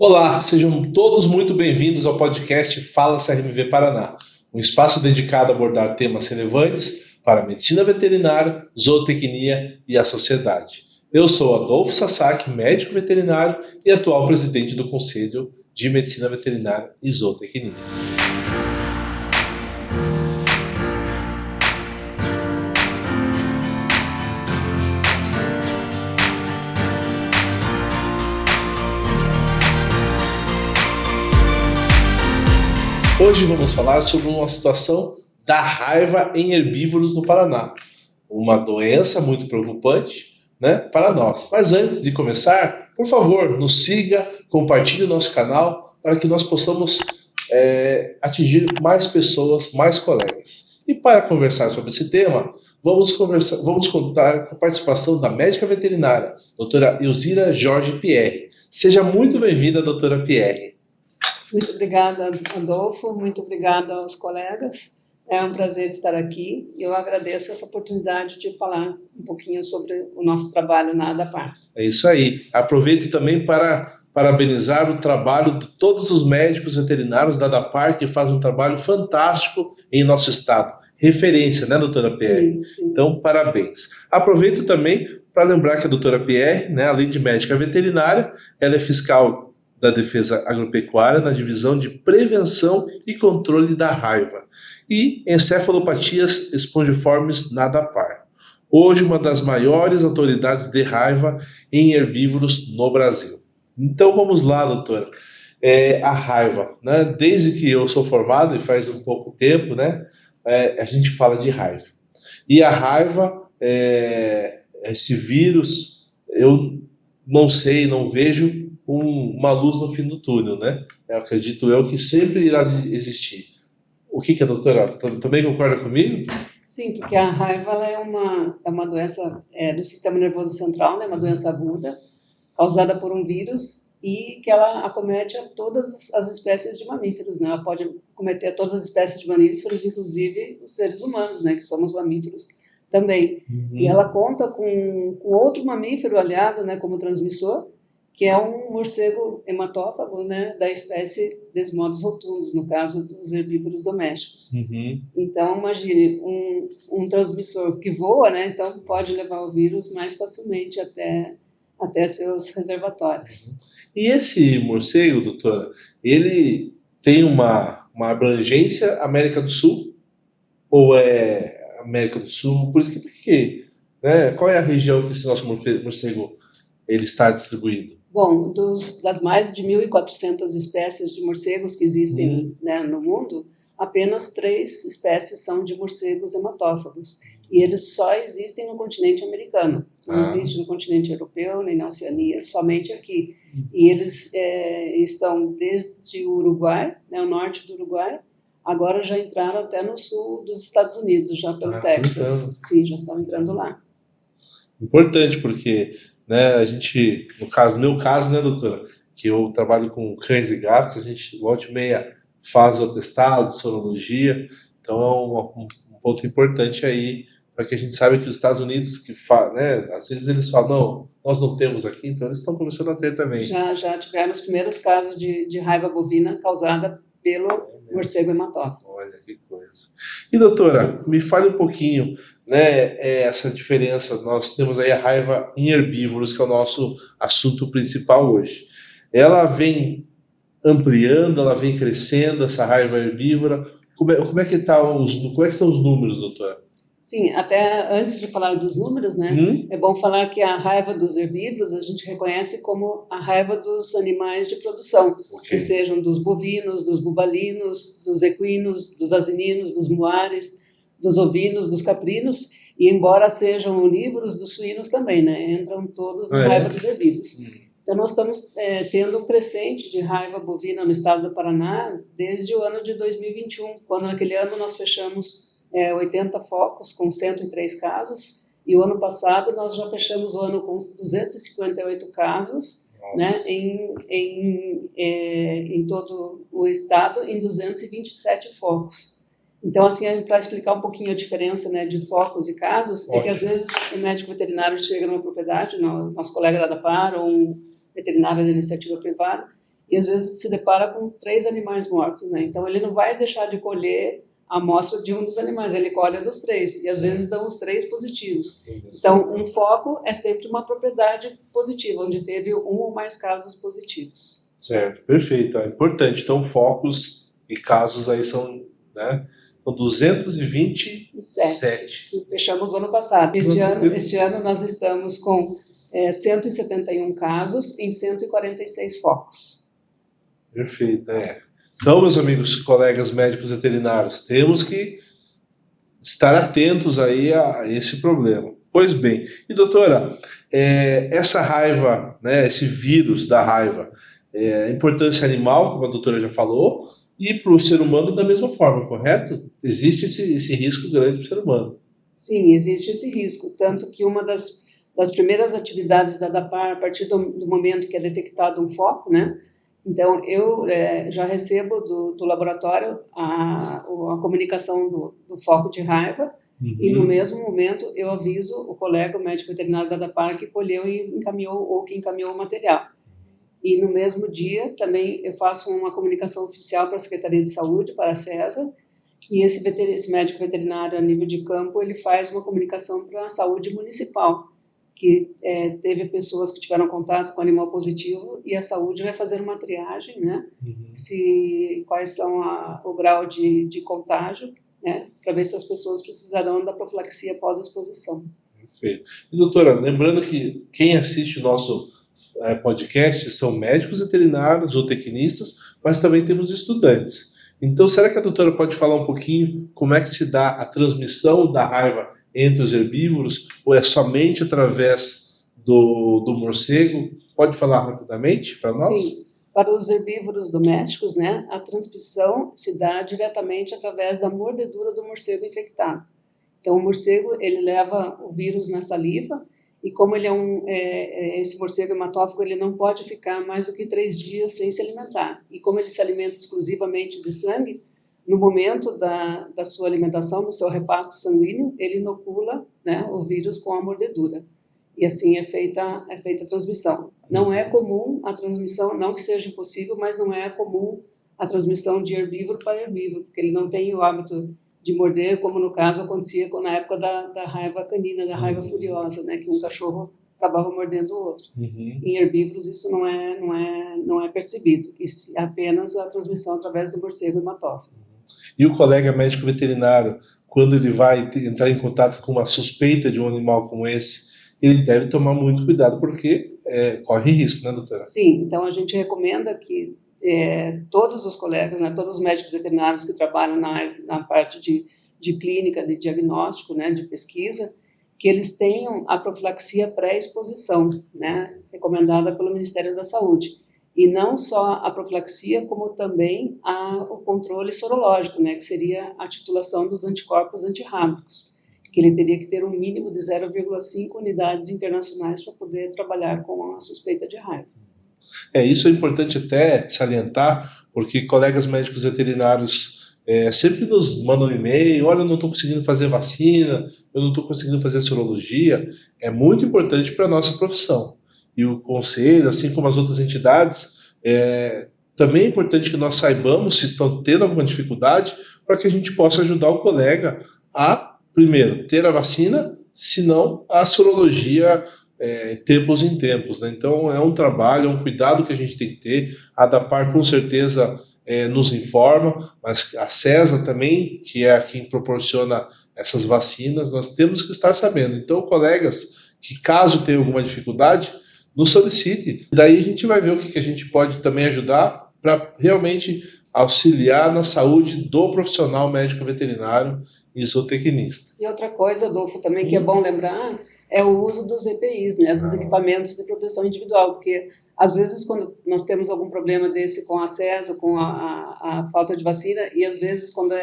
Olá, sejam todos muito bem-vindos ao podcast Fala CRMV Paraná, um espaço dedicado a abordar temas relevantes para a medicina veterinária, zootecnia e a sociedade. Eu sou Adolfo Sasaki, médico veterinário e atual presidente do Conselho de Medicina Veterinária e Zootecnia. Hoje vamos falar sobre uma situação da raiva em herbívoros no Paraná. Uma doença muito preocupante, para nós. Mas antes de começar, por favor, nos siga, compartilhe o nosso canal para que nós possamos atingir mais pessoas, mais colegas. E para conversar sobre esse tema, vamos contar com a participação da médica veterinária, doutora Elzira Jorge Pierre. Seja muito bem-vinda, doutora Pierre. Muito obrigada, Adolfo, muito obrigada aos colegas. É um prazer estar aqui e eu agradeço essa oportunidade de falar um pouquinho sobre o nosso trabalho na ADAPAR. É isso aí. Aproveito também para parabenizar o trabalho de todos os médicos veterinários da ADAPAR, que fazem um trabalho fantástico em nosso estado. Referência, né, doutora Pierre? Sim. Então, parabéns. Aproveito também para lembrar que a doutora Pierre, além de médica veterinária, ela é fiscal da Defesa Agropecuária na divisão de Prevenção e Controle da Raiva e Encefalopatias Espongiformes na ADAPAR. Hoje, uma das maiores autoridades de raiva em herbívoros no Brasil. Então, vamos lá, doutora. A raiva, desde que eu sou formado, e faz um pouco tempo, a gente fala de raiva. E a raiva, esse vírus, eu não sei, não vejo uma luz no fim do túnel, Eu acredito que sempre irá existir. O que a doutora também concorda comigo? Sim, porque a raiva ela é uma doença do sistema nervoso central, uma doença aguda, causada por um vírus e que ela acomete a todas as espécies de mamíferos, Ela pode acometer a todas as espécies de mamíferos, inclusive os seres humanos, que somos mamíferos também. Uhum. E ela conta com outro mamífero aliado, como transmissor, que é um morcego hematófago, da espécie Desmodus rotundos, no caso dos herbívoros domésticos. Uhum. Então, imagine, um transmissor que voa, então pode levar o vírus mais facilmente até seus reservatórios. Uhum. E esse morcego, doutora, ele tem uma abrangência América do Sul? Ou é América do Sul? Por isso que qual é a região que esse nosso morcego ele está distribuído? Bom, das mais de 1.400 espécies de morcegos que existem no mundo, apenas 3 espécies são de morcegos hematófagos. E eles só existem no continente americano. Não existe no continente europeu, nem na Oceania, somente aqui. E eles estão desde o Uruguai, o norte do Uruguai, agora já entraram até no sul dos Estados Unidos, já pelo Texas. Sim, já estão entrando lá. Importante, porque a gente, no meu caso, doutora, que eu trabalho com cães e gatos, a gente, volta e meia, faz o atestado, sorologia, então é um ponto importante aí, para que a gente saiba que os Estados Unidos, às vezes eles falam, não, nós não temos aqui, então eles estão começando a ter também. Já tiveram os primeiros casos de raiva bovina causada pelo morcego hematófago. Olha que coisa. E doutora, me fale um pouquinho, essa diferença. Nós temos aí a raiva em herbívoros, que é o nosso assunto principal hoje. Ela vem ampliando, ela vem crescendo, essa raiva herbívora. Como é que estão os números, doutora? Sim, até antes de falar dos números, é bom falar que a raiva dos herbívoros a gente reconhece como a raiva dos animais de produção, ou sejam dos bovinos, dos bubalinos, dos equinos, dos asininos, dos muares, dos ovinos, dos caprinos, e embora sejam onívoros, dos suínos também, entram todos na raiva dos herbívoros. Então, nós estamos tendo um crescente de raiva bovina no estado do Paraná desde o ano de 2021, quando naquele ano nós fechamos 80 focos com 103 casos, e o ano passado nós já fechamos o ano com 258 casos, em todo o estado, em 227 focos. Então, assim, para explicar um pouquinho a diferença de focos e casos, é que às vezes o médico veterinário chega numa propriedade, nosso colega da ADAPAR ou um veterinário da iniciativa privada, e às vezes se depara com 3 animais mortos, né? Então ele não vai deixar de colher a amostra de um dos animais, ele colhe dos 3, e às vezes dão os 3 positivos. Então, um foco é sempre uma propriedade positiva, onde teve um ou mais casos positivos. Certo, perfeito, é importante. Então, focos e casos aí são, né, são 227. Que fechamos o ano passado. Este ano nós estamos com 171 casos em 146 focos. Perfeito, Então, meus amigos, colegas médicos veterinários, temos que estar atentos aí a esse problema. Pois bem, e doutora, essa raiva, né, esse vírus da raiva, importância animal, como a doutora já falou, e para o ser humano da mesma forma, correto? Existe esse risco grande para o ser humano. Sim, existe esse risco, tanto que uma das primeiras atividades da DAPAR, a partir do momento que é detectado um foco, né? Então, eu já recebo do laboratório a comunicação do foco de raiva, e no mesmo momento eu aviso o colega, o médico veterinário da DAPAR, que colheu e encaminhou, ou que encaminhou o material. E no mesmo dia também eu faço uma comunicação oficial para a Secretaria de Saúde, para a CESA, e esse médico veterinário a nível de campo, ele faz uma comunicação para a saúde municipal, que teve pessoas que tiveram contato com animal positivo, e a saúde vai fazer uma triagem, né? Quais são o grau de contágio, né? Para ver se as pessoas precisarão da profilaxia pós-exposição. Perfeito. E doutora, lembrando que quem assiste o nosso podcast são médicos veterinários ou tecnistas, mas também temos estudantes. Então, será que a doutora pode falar um pouquinho como é que se dá a transmissão da raiva entre os herbívoros, ou é somente através do morcego? Pode falar rapidamente para nós? Sim, para os herbívoros domésticos, né, a transmissão se dá diretamente através da mordedura do morcego infectado. Então, o morcego, ele leva o vírus na saliva, e como ele esse morcego hematófago, ele não pode ficar mais do que 3 dias sem se alimentar. E como ele se alimenta exclusivamente de sangue, no momento da sua alimentação, do seu repasto sanguíneo, ele inocula, né, o vírus com a mordedura. E assim é feita a transmissão. Não é comum a transmissão, não que seja impossível, mas não é comum a transmissão de herbívoro para herbívoro, porque ele não tem o hábito de morder, como no caso acontecia na época da raiva canina, da raiva furiosa, né, que um cachorro acabava mordendo o outro. Em herbívoros isso não é percebido, apenas a transmissão através do morcego hematófago. E o colega médico veterinário, quando ele vai entrar em contato com uma suspeita de um animal como esse, ele deve tomar muito cuidado, porque corre risco, né, doutora? Sim, então a gente recomenda que todos os colegas, né, todos os médicos veterinários que trabalham na parte de clínica, de diagnóstico, né, de pesquisa, que eles tenham a profilaxia pré-exposição, né, recomendada pelo Ministério da Saúde. E não só a profilaxia, como também o controle sorológico, né, que seria a titulação dos anticorpos antirrábicos, que ele teria que ter um mínimo de 0,5 unidades internacionais para poder trabalhar com a suspeita de raiva. Isso é importante até salientar, porque colegas médicos veterinários sempre nos mandam um e-mail: olha, eu não estou conseguindo fazer vacina, eu não estou conseguindo fazer sorologia. É muito importante para a nossa profissão. E o conselho, assim como as outras entidades, também é importante que nós saibamos se estão tendo alguma dificuldade, para que a gente possa ajudar o colega a, primeiro, ter a vacina, se não a sorologia tempos em tempos, né? Então é um trabalho, é um cuidado que a gente tem que ter. A DAPAR com certeza nos informa, mas a CESA também, que é quem proporciona essas vacinas, nós temos que estar sabendo. Então, colegas, que caso tenham alguma dificuldade, nos solicite. Daí a gente vai ver o que a gente pode também ajudar para realmente auxiliar na saúde do profissional médico veterinário e zootecnista. E outra coisa, Adolfo, também que é bom lembrar, é o uso dos EPIs, né, dos equipamentos de proteção individual, porque às vezes quando nós temos algum problema desse com a CESA, com a falta de vacina, e às vezes quando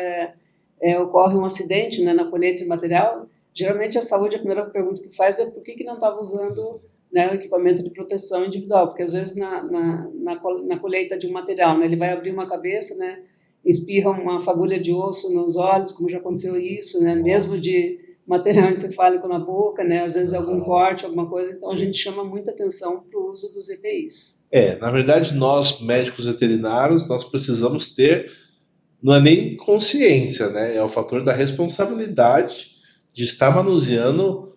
ocorre um acidente, né, na colheita de material, geralmente a saúde, a primeira pergunta que faz é por que não estava usando, né, o equipamento de proteção individual, porque às vezes na colheita de um material, né, ele vai abrir uma cabeça, né, espirra uma fagulha de osso nos olhos, como já aconteceu isso, né, mesmo de material encefálico na boca, né? Às vezes algum corte, alguma coisa, então a gente chama muita atenção para o uso dos EPIs. Na verdade, nós, médicos veterinários, nós precisamos ter, não é nem consciência, né? É o fator da responsabilidade de estar manuseando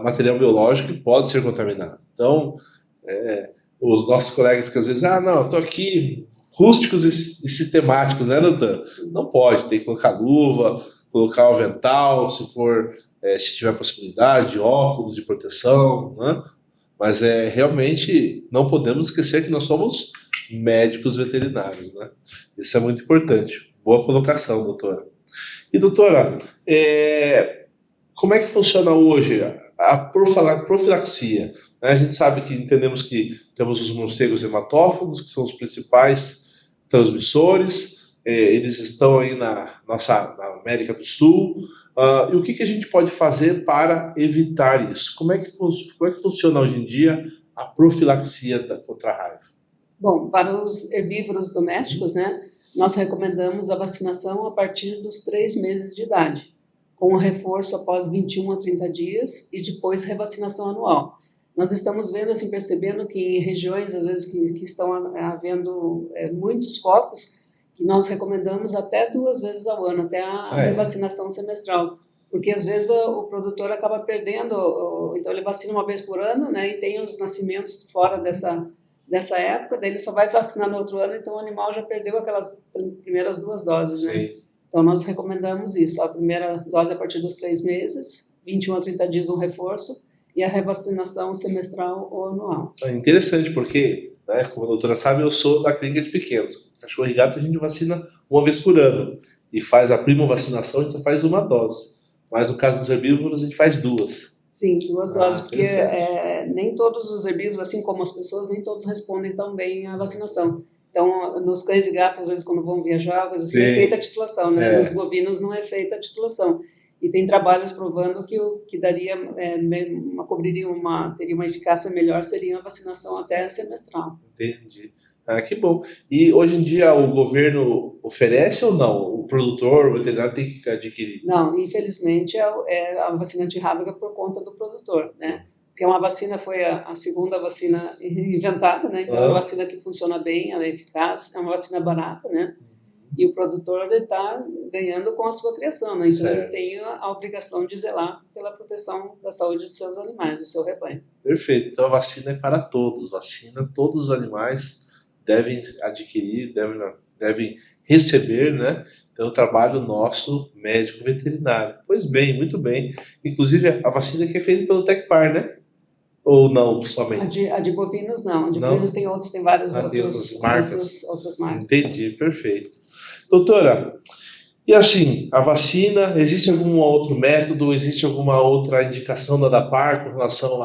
material biológico que pode ser contaminado. Então, os nossos colegas que às vezes, não, estou aqui, rústicos e sistemáticos, né, doutor? Não pode, tem que colocar luva, colocar o avental, se tiver possibilidade, de óculos de proteção, né? Mas realmente não podemos esquecer que nós somos médicos veterinários, né? Isso é muito importante. Boa colocação, doutora. E doutora, como é que funciona hoje a profilaxia? A gente sabe que entendemos que temos os morcegos hematófagos, que são os principais transmissores, eles estão aí na América do Sul. E o que a gente pode fazer para evitar isso? Como é que funciona hoje em dia a profilaxia contra a raiva? Bom, para os herbívoros domésticos, né, nós recomendamos a vacinação a partir dos 3 meses de idade, com o reforço após 21 a 30 dias e depois revacinação anual. Nós estamos vendo, assim, percebendo que em regiões, às vezes, que estão havendo muitos focos, que nós recomendamos até 2 vezes ao ano, até a revacinação semestral, porque às vezes o produtor acaba perdendo, então ele vacina uma vez por ano, né, e tem os nascimentos fora dessa época, daí ele só vai vacinar no outro ano, então o animal já perdeu aquelas primeiras 2 doses, né? Sim. Então nós recomendamos isso, a primeira dose a partir dos 3 meses, 21 a 30 dias um reforço, e a revacinação semestral ou anual. É interessante, porque, né, como a doutora sabe, eu sou da clínica de pequenos. Cachorro e gato a gente vacina uma vez por ano, e faz a prima vacinação, a gente só faz uma dose. Mas no caso dos herbívoros, a gente faz 2. Sim, 2 doses, porque nem todos os herbívoros, assim como as pessoas, nem todos respondem tão bem à vacinação. Então, nos cães e gatos, às vezes, quando vão viajar, assim, é feita a titulação, né? Nos bovinos não é feita a titulação. E tem trabalhos provando que daria, teria uma eficácia melhor, seria a vacinação até semestral. Entendi. Que bom. E hoje em dia o governo oferece ou não? O produtor, o veterinário tem que adquirir? Não, infelizmente é a vacina antirrábica por conta do produtor, né? Porque uma vacina foi a segunda vacina inventada, né? Então é uma vacina que funciona bem, ela é eficaz, é uma vacina barata, né? E o produtor está ganhando com a sua criação, né? Então ele tem a obrigação de zelar pela proteção da saúde dos seus animais, do seu rebanho. Perfeito. Então a vacina é para todos. Vacina, todos os animais devem adquirir, devem receber, né? Então, o trabalho nosso, médico veterinário. Pois bem, muito bem. Inclusive, a vacina que é feita pelo Tecpar, né? Ou não, somente? A de bovinos, não. A de bovinos tem várias outras marcas. Entendi, perfeito. Doutora, e assim, a vacina, existe algum outro método, existe alguma outra indicação da ADAPAR com relação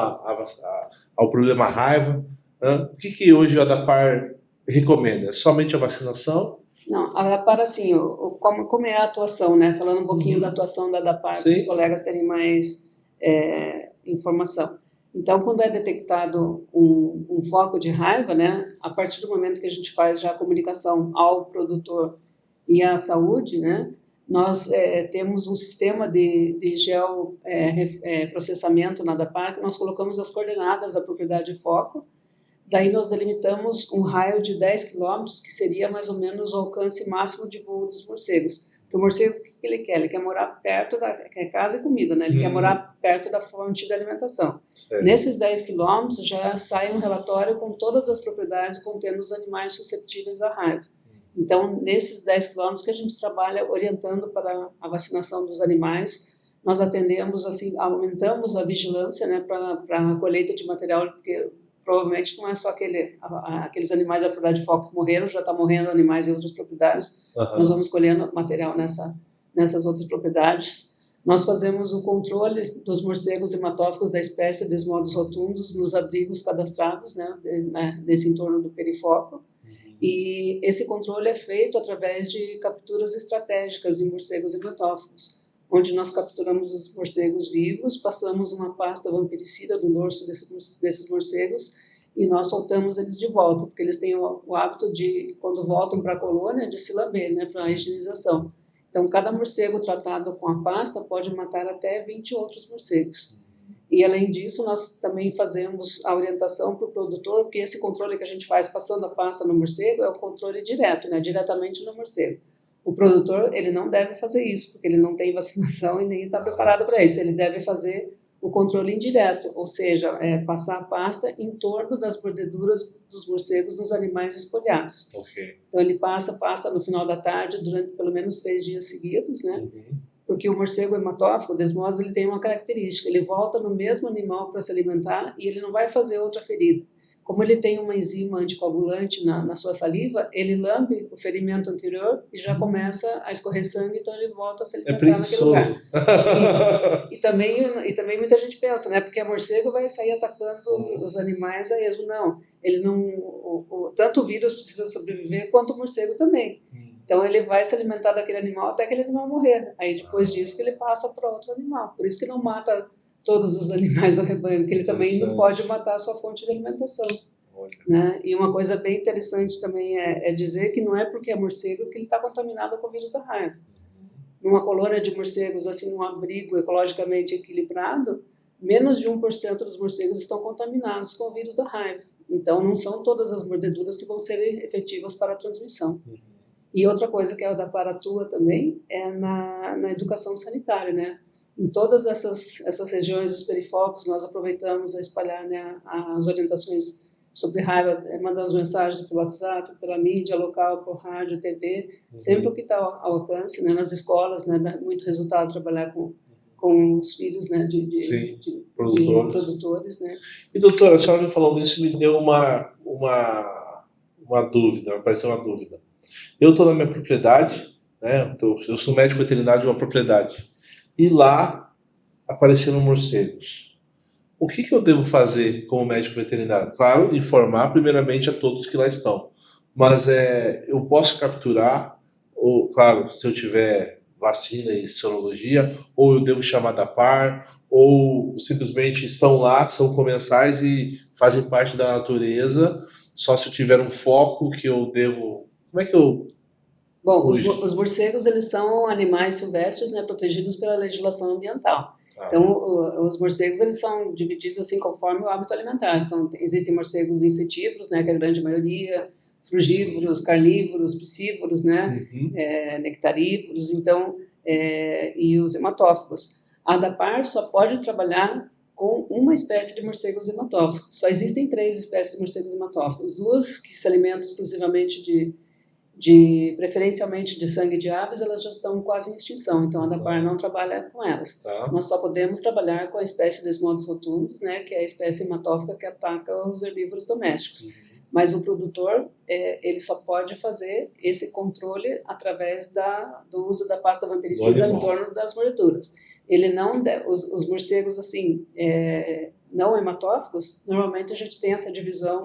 ao problema raiva? Né? O que hoje a ADAPAR recomenda? Somente a vacinação? Não, a ADAPAR, assim, como é a atuação, né? Falando um pouquinho da atuação da ADAPAR, para os colegas terem mais informação. Então, quando é detectado um foco de raiva, né? A partir do momento que a gente faz já a comunicação ao produtor e à saúde, né? Nós temos um sistema de geoprocessamento na ADAPAR, que nós colocamos as coordenadas da propriedade de foco. Daí nós delimitamos um raio de 10 quilômetros, que seria mais ou menos o alcance máximo de voo dos morcegos. Porque o morcego, o que ele quer? Ele quer morar perto quer casa e comida, né? Ele quer morar perto da fonte de alimentação. Nesses 10 quilômetros já sai um relatório com todas as propriedades contendo os animais suscetíveis à raiva. Então, nesses 10 quilômetros que a gente trabalha orientando para a vacinação dos animais, nós atendemos, assim, aumentamos a vigilância, né, para a colheita de material, porque provavelmente não é só aqueles animais da propriedade de foco que morreram, já está morrendo animais em outras propriedades. Nós vamos colhendo material nessas outras propriedades. Nós fazemos o controle dos morcegos hematófagos da espécie Desmodus rotundos nos abrigos cadastrados, né, nesse entorno do perifoco. E esse controle é feito através de capturas estratégicas em morcegos hematófagos, onde nós capturamos os morcegos vivos, passamos uma pasta vampiricida no dorso desses morcegos e nós soltamos eles de volta, porque eles têm o hábito de, quando voltam para a colônia, de se lamber, né, para a higienização. Então, cada morcego tratado com a pasta pode matar até 20 outros morcegos. E, além disso, nós também fazemos a orientação para o produtor, porque esse controle que a gente faz passando a pasta no morcego é o controle direto, né, diretamente no morcego. O produtor, ele não deve fazer isso, porque ele não tem vacinação e nem está preparado para isso. Ele deve fazer o controle indireto, ou seja, passar a pasta em torno das mordeduras dos morcegos nos animais espolhados. Okay. Então, ele passa a pasta no final da tarde, durante pelo menos 3 dias seguidos, né? Porque o morcego hematófago, o desmose, ele tem uma característica, ele volta no mesmo animal para se alimentar e ele não vai fazer outra ferida. Como ele tem uma enzima anticoagulante na sua saliva, ele lambe o ferimento anterior e já começa a escorrer sangue, então ele volta a se alimentar naquele lugar. Sim. E também muita gente pensa, né? Porque a morcego vai sair atacando os animais a esmo. Não, ele não, tanto o vírus precisa sobreviver quanto o morcego também. Então ele vai se alimentar daquele animal até aquele animal morrer. Aí depois disso que ele passa para outro animal. Por isso que não mata todos os animais do rebanho, porque ele também não pode matar a sua fonte de alimentação. Né? E uma coisa bem interessante também é dizer que não é porque é morcego que ele está contaminado com o vírus da raiva. Numa colônia de morcegos, assim, num abrigo ecologicamente equilibrado, menos de 1% dos morcegos estão contaminados com o vírus da raiva. Então, não são todas as mordeduras que vão ser efetivas para a transmissão. E outra coisa que a ADAPAR atua também é na educação sanitária, né? Em todas essas regiões dos perifocos, nós aproveitamos a espalhar, né, as orientações sobre raiva, mandamos mensagens pelo WhatsApp, pela mídia local, por rádio, TV, sempre o que está ao alcance, né, nas escolas, né, dá muito resultado trabalhar com os filhos, né, de produtores. Né. E, doutora, a senhora me falando isso me deu uma dúvida, apareceu uma dúvida. Eu estou na minha propriedade, né, eu sou médico veterinário de uma propriedade, e lá apareceram morcegos. O que eu devo fazer como médico veterinário? Claro, informar primeiramente a todos que lá estão. Mas eu posso capturar, ou, claro, se eu tiver vacina e sorologia, ou eu devo chamar da ADAPAR, ou simplesmente estão lá, são comensais e fazem parte da natureza, só se eu tiver um foco que eu devo... Como é que eu... Bom, os morcegos, eles são animais silvestres, né, protegidos pela legislação ambiental. Então, os morcegos, eles são divididos assim conforme o hábito alimentar. Existem morcegos insetívoros, né, que é a grande maioria, frugívoros, carnívoros, piscívoros, né, nectarívoros, então, e os hematófagos. A ADAPAR só pode trabalhar com uma espécie de morcegos hematófagos. Só existem 3 espécies de morcegos hematófagos. 2 que se alimentam exclusivamente preferencialmente de sangue de aves, elas já estão quase em extinção, então a ADAPAR não trabalha com elas. Nós só podemos trabalhar com a espécie Desmodus rotundus, né, que é a espécie hematófaga que ataca os herbívoros domésticos. Mas o produtor, ele só pode fazer esse controle através do uso da pasta vampiricida em torno das mordeduras. Ele não, os morcegos assim, não hematófagos, normalmente a gente tem essa divisão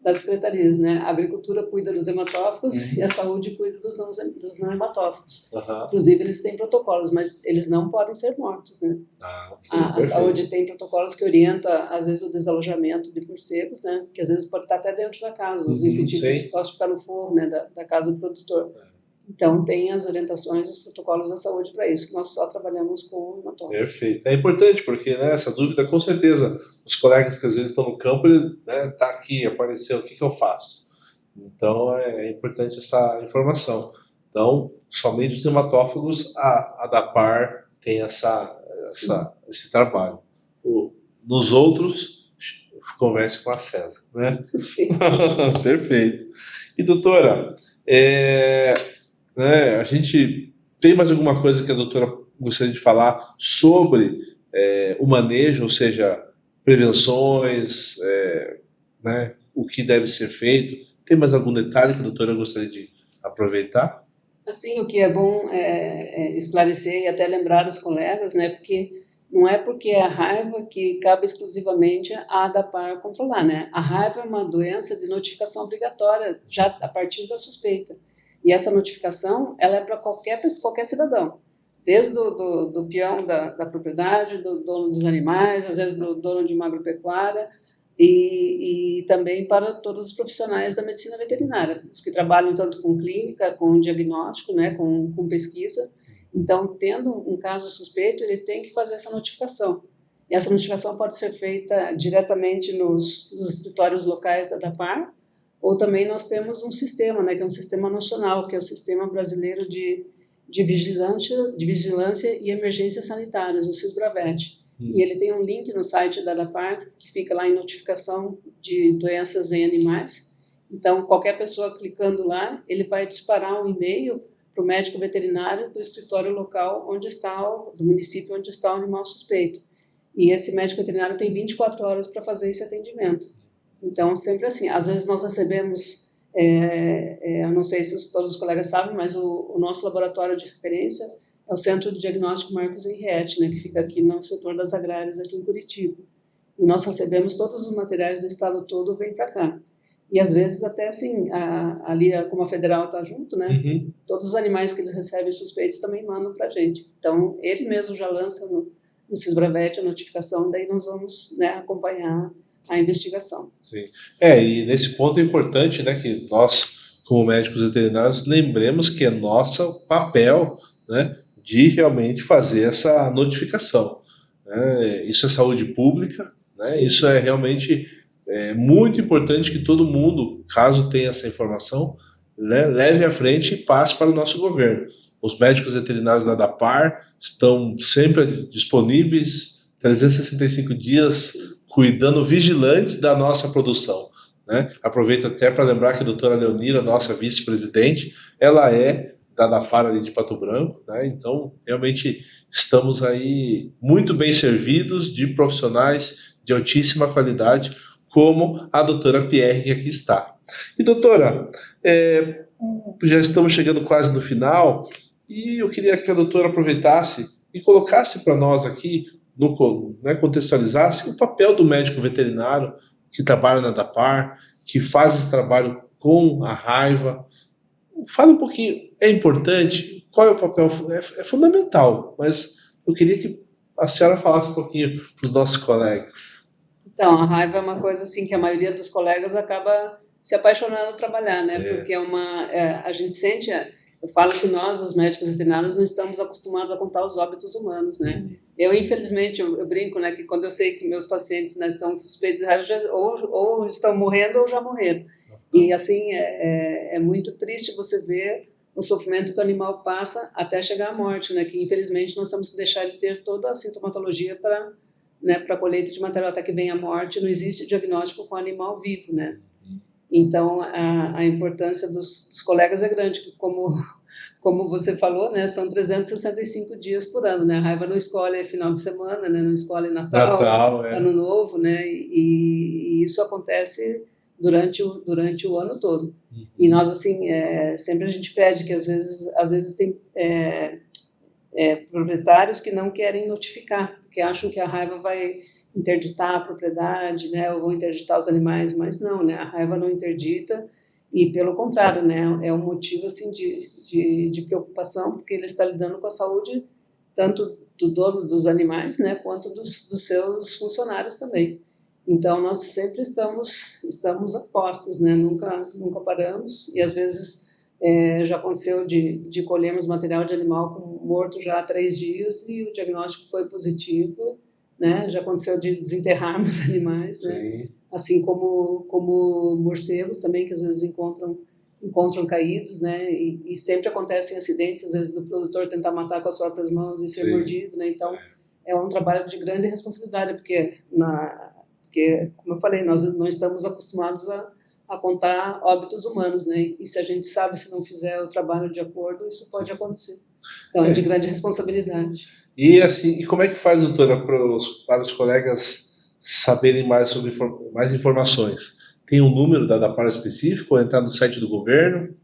das secretarias, né? A agricultura cuida dos hematófagos e a saúde cuida dos não hematófagos. Inclusive, eles têm protocolos, mas eles não podem ser mortos, né? A saúde tem protocolos que orientam, às vezes, o desalojamento de morcegos, né? Que às vezes pode estar até dentro da casa. Os incentivos podem ficar no forro, né? Da casa do produtor. Então, tem as orientações, os protocolos da saúde para isso. Nós só trabalhamos com hematófago. Perfeito. É importante, porque, né, essa dúvida, com certeza, os colegas que às vezes estão no campo, né, tá aqui, apareceu, o que eu faço? Então, é importante essa informação. Então, somente os hematófagos, a ADAPAR tem esse trabalho. Nos outros, converse com a César, né? Sim. Perfeito. E, doutora, né, a gente tem mais alguma coisa que a doutora gostaria de falar sobre o manejo, ou seja, prevenções, né, o que deve ser feito? Tem mais algum detalhe que a doutora gostaria de aproveitar? Assim, o que é bom esclarecer e até lembrar os colegas, né, porque não é porque é a raiva que cabe exclusivamente a ADAPAR controlar, né? A raiva é uma doença de notificação obrigatória já a partir da suspeita. E essa notificação, ela é para qualquer cidadão, desde do peão da propriedade, do dono dos animais, às vezes do dono de uma agropecuária, e também para todos os profissionais da medicina veterinária, os que trabalham tanto com clínica, com diagnóstico, né, com pesquisa, Então, tendo um caso suspeito, ele tem que fazer essa notificação. E essa notificação pode ser feita diretamente nos escritórios locais da DAPAR, ou também nós temos um sistema, né, que é um sistema nacional, que é o Sistema Brasileiro de Vigilância e Emergências Sanitárias, o SISBRAVET. E ele tem um link no site da DAPAR, que fica lá em notificação de doenças em animais. Então, qualquer pessoa clicando lá, ele vai disparar um e-mail para o médico veterinário do escritório local do município onde está o animal suspeito. E esse médico veterinário tem 24 horas para fazer esse atendimento. Então, sempre assim, às vezes nós recebemos, eu não sei se todos os colegas sabem, mas o nosso laboratório de referência é o Centro de Diagnóstico Marcos Henriette, né, que fica aqui no setor das agrárias, aqui em Curitiba. E nós recebemos todos os materiais do estado todo, vem para cá. E às vezes até assim, ali como a federal está junto, né, todos os animais que eles recebem suspeitos também mandam para a gente. Então, ele mesmo já lança no SISBRAVET a notificação, daí nós vamos, né, acompanhar a investigação. Sim. E nesse ponto é importante, né, que nós, como médicos veterinários, lembremos que é nosso papel, né, de realmente fazer essa notificação. Né? Isso é saúde pública, né? Isso é realmente muito importante que todo mundo, caso tenha essa informação, né, leve à frente e passe para o nosso governo. Os médicos veterinários da DAPAR estão sempre disponíveis, 365 dias, cuidando, vigilantes da nossa produção. Né? Aproveito até para lembrar que a doutora Leonira, nossa vice-presidente, ela é da DAPAR ali de Pato Branco, né? Então realmente estamos aí muito bem servidos de profissionais de altíssima qualidade, como a doutora Pierre, que aqui está. E doutora, já estamos chegando quase no final, e eu queria que a doutora aproveitasse e colocasse para nós aqui, contextualizasse o papel do médico veterinário que trabalha na DAPAR, que faz esse trabalho com a raiva. Fala um pouquinho, é importante? Qual é o papel? É fundamental, mas eu queria que a senhora falasse um pouquinho para os nossos colegas. Então, a raiva é uma coisa assim que a maioria dos colegas acaba se apaixonando a trabalhar, né? Porque a gente sente, eu falo que nós, os médicos veterinários, não estamos acostumados a contar os óbitos humanos, né? Eu, infelizmente, eu brinco, né, que quando eu sei que meus pacientes, né, estão suspeitos de raiva, ou estão morrendo ou já morreram. E, assim, é muito triste você ver o sofrimento que o animal passa até chegar à morte, né? Que, infelizmente, nós temos que deixar ele ter toda a sintomatologia para, né, para a colheita de material até que venha a morte. Não existe diagnóstico com animal vivo, né? Então, a importância dos colegas é grande, como você falou, né, são 365 dias por ano, né? A raiva não escolhe final de semana, né? Não escolhe Natal, Ano Novo, né? E isso acontece durante o ano todo. E nós, assim, sempre a gente pede que às vezes tem proprietários que não querem notificar, porque acham que a raiva vai interditar a propriedade, né, ou vão interditar os animais, mas não, né, a raiva não interdita, e pelo contrário, né, é um motivo assim de preocupação, porque ele está lidando com a saúde tanto do dono dos animais, né, quanto dos seus funcionários também. Então nós sempre estamos a postos, né, nunca paramos, e às vezes já aconteceu de colhermos material de animal morto já há 3 dias e o diagnóstico foi positivo, né? Já aconteceu de desenterrarmos animais, né? Assim como morcegos também, que às vezes encontram caídos, né? E sempre acontecem acidentes, às vezes do produtor tentar matar com as próprias mãos e ser mordido, né? Então é um trabalho de grande responsabilidade, porque como eu falei, nós não estamos acostumados a contar óbitos humanos, né? E se a gente sabe, se não fizer o trabalho de acordo, isso pode acontecer. Então é de grande responsabilidade. E assim, e como é que faz, doutora, para os colegas saberem mais informações? Tem um número da DAPAR específico ou entrar no site do governo?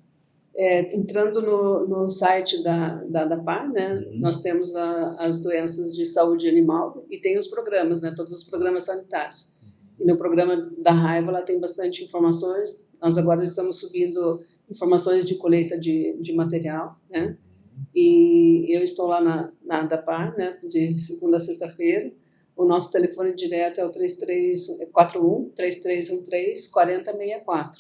Entrando no site da DAPAR, né, nós temos as doenças de saúde animal e tem os programas, né, todos os programas sanitários. E no programa da raiva ela tem bastante informações. Nós agora estamos subindo informações de colheita de material, né? E eu estou lá na DAPAR, né, de segunda a sexta-feira. O nosso telefone direto é o 3313-4064.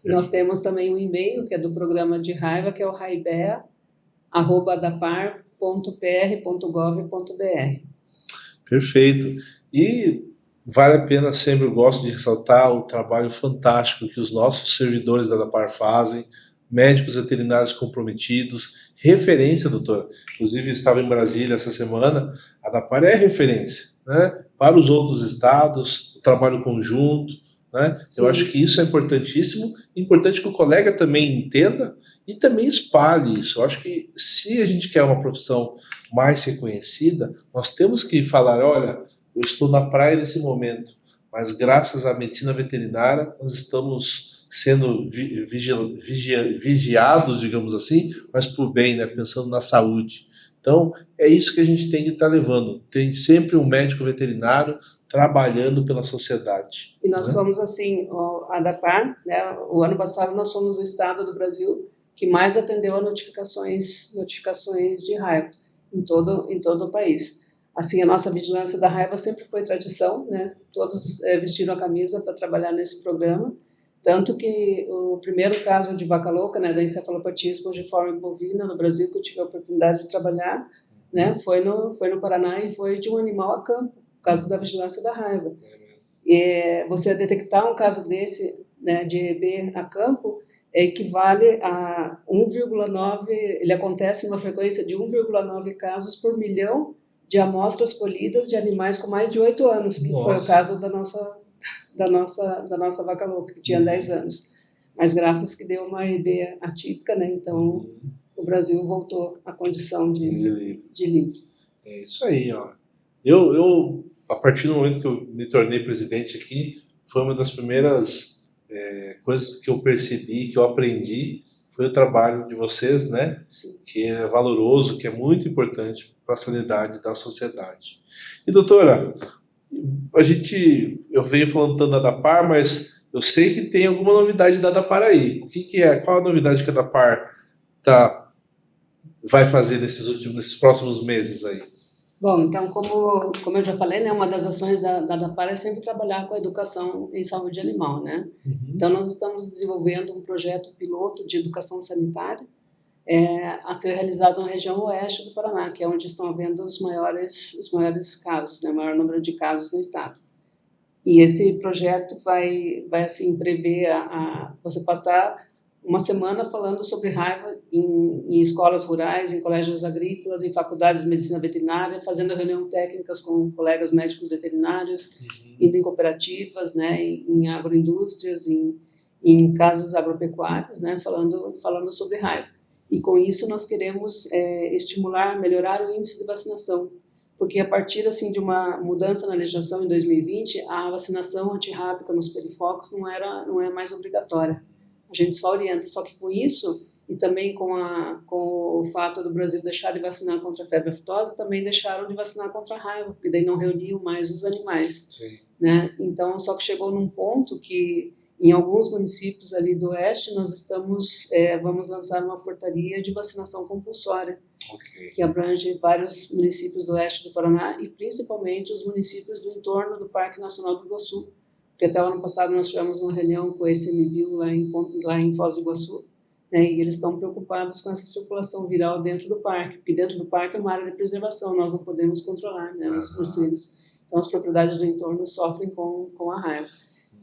E nós temos também um e-mail, que é do programa de raiva, que é o raibea@dapar.org.br. Perfeito. E vale a pena sempre, eu gosto de ressaltar o trabalho fantástico que os nossos servidores da ADAPAR fazem, médicos veterinários comprometidos, referência, doutora. Inclusive, eu estava em Brasília essa semana, a ADAPAR é referência, né, para os outros estados, o trabalho conjunto, né? Eu acho que isso é importantíssimo, importante que o colega também entenda e também espalhe isso. Eu acho que se a gente quer uma profissão mais reconhecida, nós temos que falar, olha, eu estou na praia nesse momento, mas graças à medicina veterinária nós estamos sendo vigiados, digamos assim, mas por bem, né? Pensando na saúde. Então, é isso que a gente tem que estar levando. Tem sempre um médico veterinário trabalhando pela sociedade. E nós somos, assim, a ADAPAR, né? O ano passado nós somos o estado do Brasil que mais atendeu a notificações de raiva em todo o país. Assim, a nossa vigilância da raiva sempre foi tradição, né? Todos vestiram a camisa para trabalhar nesse programa, tanto que o primeiro caso de vaca louca, né, da encefalopatia espongiforme bovina no Brasil, que eu tive a oportunidade de trabalhar, né, foi no Paraná e foi de um animal a campo, por causa da vigilância da raiva. E você detectar um caso desse, né, de EB a campo, equivale a 1,9, ele acontece em uma frequência de 1,9 casos por milhão de amostras colhidas de animais com mais de 8 anos, que foi o caso da nossa vaca louca, que tinha 10 anos. Mas graças que deu uma EB atípica, né, então o Brasil voltou à condição de livre. É isso aí, ó. Eu, a partir do momento que eu me tornei presidente aqui, foi uma das primeiras coisas que eu percebi, que eu aprendi, foi o trabalho de vocês, né? Sim. Que é valoroso, que é muito importante para a sanidade da sociedade. E doutora, eu venho falando tanto da ADAPAR, mas eu sei que tem alguma novidade da ADAPAR aí. O que é? Qual a novidade que a ADAPAR vai fazer nesses próximos meses aí? Bom, então, como eu já falei, né, uma das ações da ADAPAR é sempre trabalhar com a educação em saúde animal, né? Então, nós estamos desenvolvendo um projeto piloto de educação sanitária a ser realizado na região oeste do Paraná, que é onde estão havendo os maiores casos, né, o maior número de casos no estado. E esse projeto vai assim, prever você passar uma semana falando sobre raiva em escolas rurais, em colégios agrícolas, em faculdades de medicina veterinária, fazendo reuniões técnicas com colegas médicos veterinários, indo em cooperativas, né, em agroindústrias, em casas agropecuárias, né, falando sobre raiva. E com isso nós queremos estimular, melhorar o índice de vacinação, porque a partir assim de uma mudança na legislação em 2020, a vacinação antirrábica nos perifocos não é mais obrigatória. A gente só orienta, só que com isso, e também com o fato do Brasil deixar de vacinar contra a febre aftosa, também deixaram de vacinar contra a raiva, porque daí não reuniam mais os animais. Sim. Né? Então, só que chegou num ponto que, em alguns municípios ali do oeste, nós vamos lançar uma portaria de vacinação compulsória, que abrange vários municípios do oeste do Paraná e principalmente os municípios do entorno do Parque Nacional do Iguaçu, porque até o ano passado nós tivemos uma reunião com o ICMBio lá em Foz do Iguaçu, né, e eles estão preocupados com essa circulação viral dentro do parque, porque dentro do parque é uma área de preservação, nós não podemos controlar, né, os morcegos. Então, as propriedades do entorno sofrem com a raiva.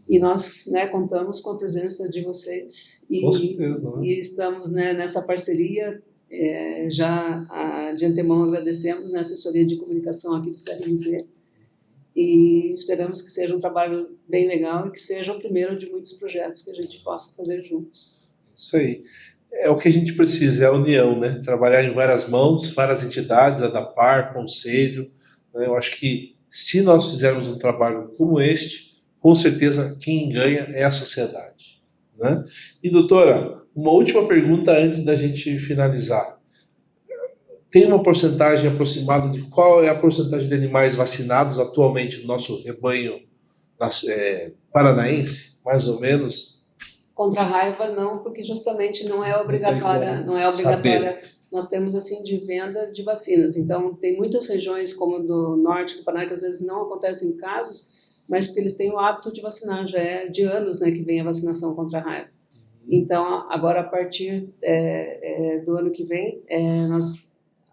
E nós, né, contamos com a presença de vocês e estamos, né, nessa parceria. Já de antemão agradecemos na assessoria de comunicação aqui do CRMV e esperamos que seja um trabalho bem legal e que seja o primeiro de muitos projetos que a gente possa fazer juntos. Isso aí. É o que a gente precisa, é a união, né? Trabalhar em várias mãos, várias entidades, a ADAPAR, conselho. Né? Eu acho que se nós fizermos um trabalho como este, com certeza quem ganha é a sociedade. Né? E doutora, uma última pergunta antes da gente finalizar. Tem uma porcentagem aproximada de qual é a porcentagem de animais vacinados atualmente no nosso rebanho paranaense, mais ou menos? Contra a raiva não, porque justamente não é obrigatória. Nós temos assim de venda de vacinas. Então tem muitas regiões como do norte do Paraná que às vezes não acontecem casos, mas porque eles têm o hábito de vacinar, já é de anos, né, que vem a vacinação contra a raiva. Então agora a partir do ano que vem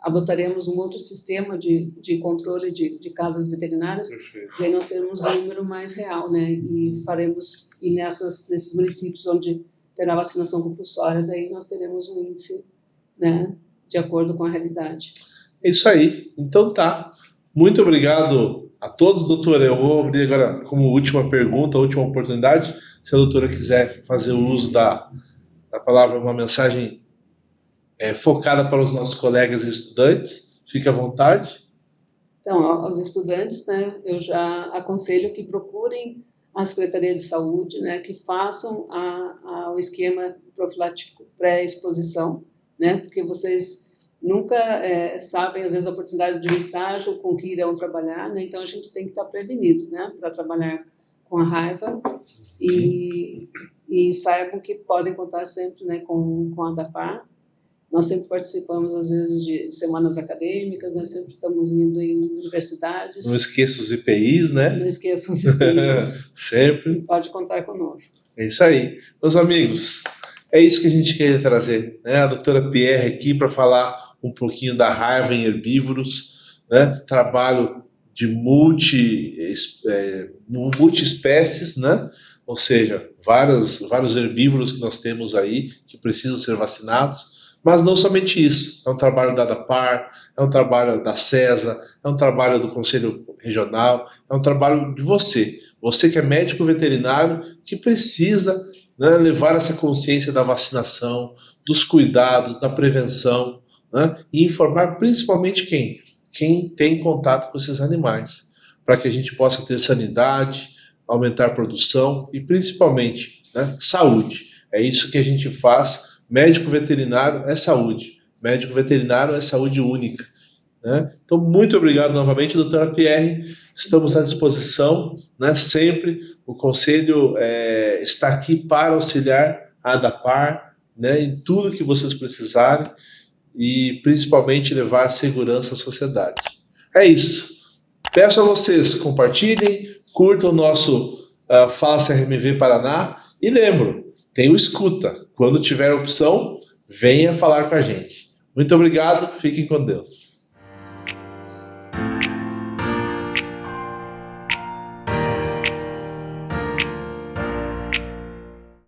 adotaremos um outro sistema de controle de casas veterinárias. Perfeito. E aí nós teremos um número mais real, né? E faremos, e nesses municípios onde terá vacinação compulsória, daí nós teremos um índice, né, de acordo com a realidade. É isso aí. Então tá. Muito obrigado a todos, doutora. Eu vou abrir agora como última pergunta, última oportunidade, se a doutora quiser fazer o uso da palavra, uma mensagem focada para os nossos colegas e estudantes, fique à vontade. Então, aos estudantes, né, eu já aconselho que procurem a Secretaria de Saúde, né, que façam o esquema profilático pré-exposição, né, porque vocês nunca sabem, às vezes, a oportunidade de um estágio com que irão trabalhar, né, então a gente tem que estar prevenido, né, para trabalhar com a raiva e saibam que podem contar sempre, né, com a ADAPAR. Nós sempre participamos, às vezes, de semanas acadêmicas, né? Sempre estamos indo em universidades. Não esqueça os IPIs, né? Não esqueça os IPIs. Sempre. Pode contar conosco. É isso aí. Meus amigos, é isso que a gente queria trazer, né? A doutora Pierre aqui para falar um pouquinho da raiva em herbívoros, né? Trabalho de multi-espécies, né? Ou seja, vários herbívoros que nós temos aí que precisam ser vacinados. Mas não somente isso, é um trabalho da ADAPAR, é um trabalho da CESA, é um trabalho do Conselho Regional, é um trabalho de você que é médico veterinário, que precisa, né, levar essa consciência da vacinação, dos cuidados, da prevenção, né, e informar principalmente quem tem contato com esses animais, para que a gente possa ter sanidade, aumentar a produção e principalmente, né, saúde. É isso que a gente faz. Médico veterinário é saúde. Médico veterinário é saúde única, né? Então, muito obrigado novamente, doutora Pierre. Estamos à disposição, né? Sempre. O Conselho está aqui para auxiliar a ADAPAR, né? Em tudo que vocês precisarem e, principalmente, levar segurança à sociedade. É isso. Peço a vocês, compartilhem, curtam o nosso Fala CRMV Paraná e lembro, tem o escuta. Quando tiver opção, venha falar com a gente. Muito obrigado, fiquem com Deus.